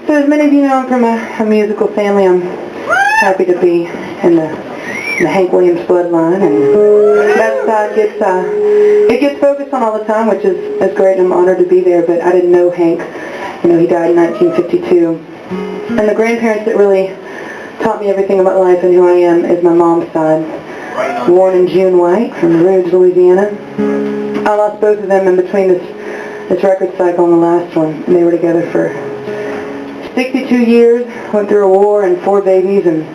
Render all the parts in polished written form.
So as many of you know, I'm from a musical family. I'm happy to be in the Hank Williams bloodline, and that side gets focused on all the time, which is great, and I'm honored to be there. But I didn't know Hank. You know, he died in 1952. And the grandparents that really taught me everything about life and who I am is my mom's side. Warren and June White from Rouge, Louisiana. I lost both of them in between this record cycle and the last one. And they were together for 62 years, went through a war and 4 babies, and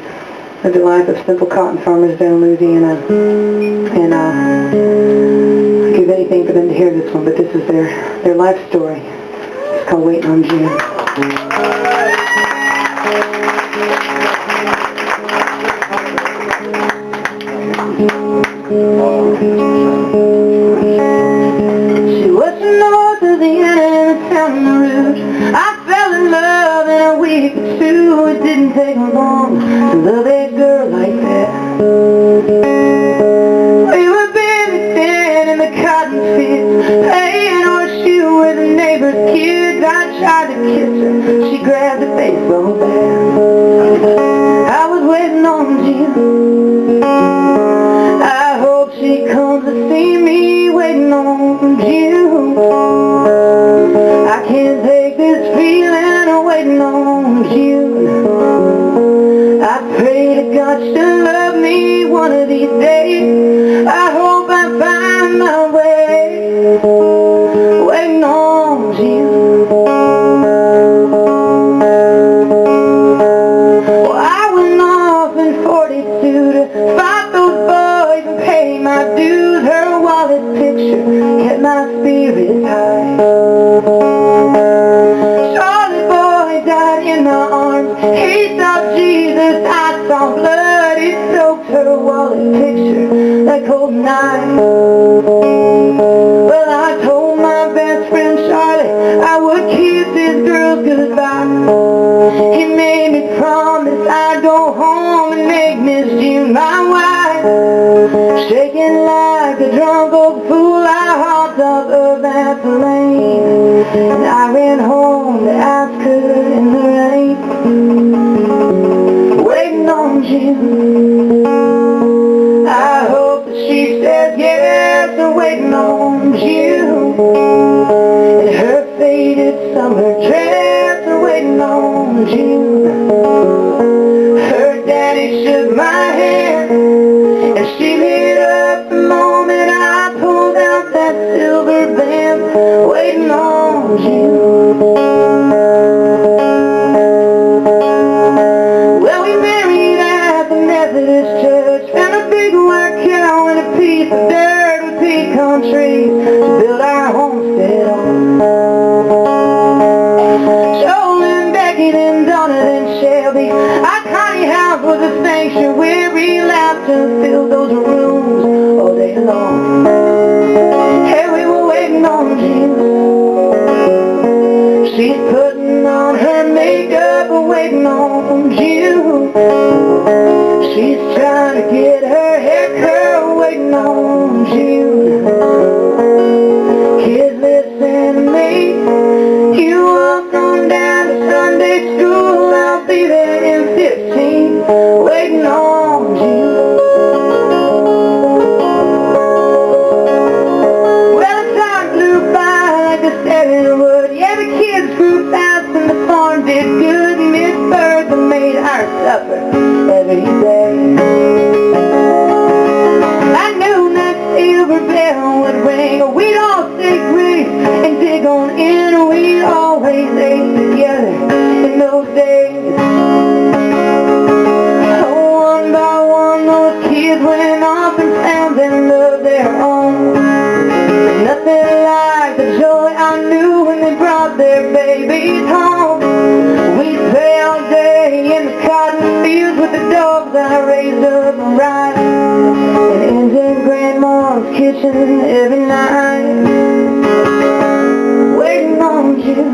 lived a life of simple cotton farmers down in Louisiana. And I'd give anything for them to hear this one, but this is their life story. It's called Waiting on June. She was north of the end of the town in the Rouge. I fell in love in a week or two. It didn't take long to love a girl like that. We were babysitting in the cotton fields, playing horseshoe with the neighbor's kids. I tried to kiss her, she grabbed a baseball bat. I was waiting on June. I hope she comes to see me, waiting on June. I can't take this feeling of waiting on June. I pray to God she'll love me one of these days. I hope I find my way, waiting on June. Well, I went off in 42 to fight those boys and pay my dues. Her wallet picture kept my spirits high. Charlie boy died in my arms. He saw Jesus, I saw blood. It soaked her wallet picture like cold night. Well, I told my best friend Charlie I would kiss this girl goodbye. He made me promise I'd go home and make Miss June my wife. Shaking like a drunk old fool, I hopped off of that plane, and I ran home to ask her in the rain, waiting on June. I hope that she says yes, I'm waiting on June. In her faded summer dress, I'm waiting on June. Her daddy shook my hand, and she lit up the moment I pulled out that silver band, waiting on June. Well, we married at the Methodist church, found a big white cow and a piece of dirt with pecan trees to build our homestead on. Joel and Becky, then Donna, then Shelby, our tiny house was a sanctuary. Laughter filled those rooms all day long. Hey, we were waiting on June. She's putting on her makeup and waiting on June. She's trying to get her hair curled, waiting on June. Kids, listen to me. You walk on down to Sunday school, I'll be there in 15, waiting on June. Well, the time flew by like a steady wood. Yeah, the kids grew fast and the farm did good. Miss Bertha made our supper every day. I knew that silver bell would ring. We'd all say grace and dig on in. We'd always ate together in those days. Oh, one by one those kids went off and found and loved their own. Nothing like the joy I knew when they brought their babies home. We'd play all day in the cotton fields with the dogs I raised up right, and in Grandma's kitchen every night, waiting on you.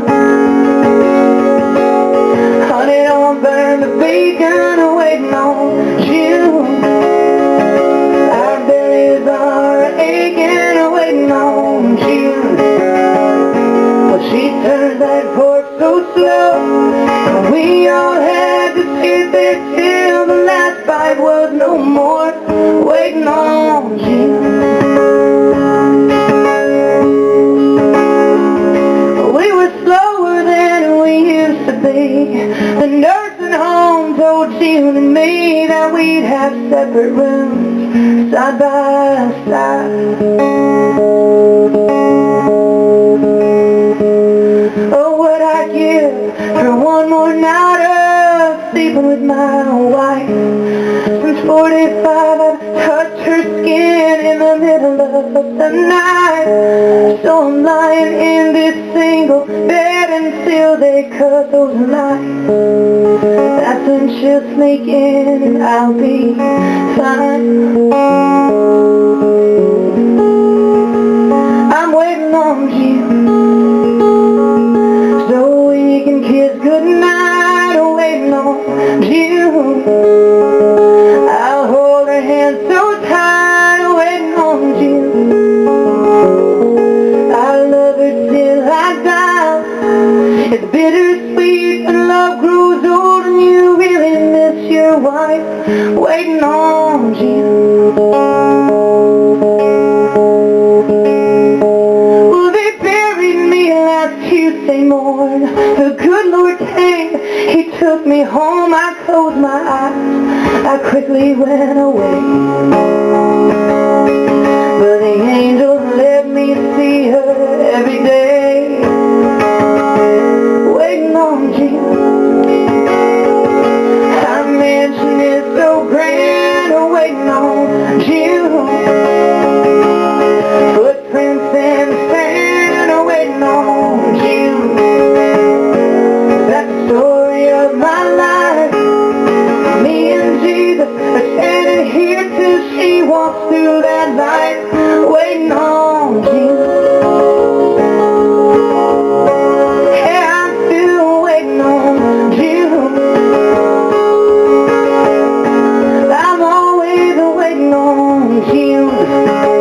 Honey, don't burn the bacon, waiting on you. Our bellies are aching, waiting on you. Well, she turns that pork so slow, have separate rooms, side by side. Oh, what I'd give for one more night of sleeping with my wife. Since 45 I've touched her skin in the middle of the night. So I'm lying in this single bed until they cut those lights. That's when she'll sneak in and I'll be fine. I'm waiting on you so we can kiss goodnight. Waiting on you. I'll hold her hand so tight. Waiting on you. I love her till I die. It's bittersweet when love grows old and you really miss your wife. Waiting on you. Well, they buried me last Tuesday morning. The good Lord came, He took me home. I closed my eyes, I quickly went away. But the angels let me see her every day. Waiting on you. Our mansion is so grand. Waiting on you. Footprints in the sand. Waiting on you. That's the story of my life. Me and Jesus are standing here till she walks through that light. Waiting on you. Yeah, I'm still waiting on you. I'm always waiting on you.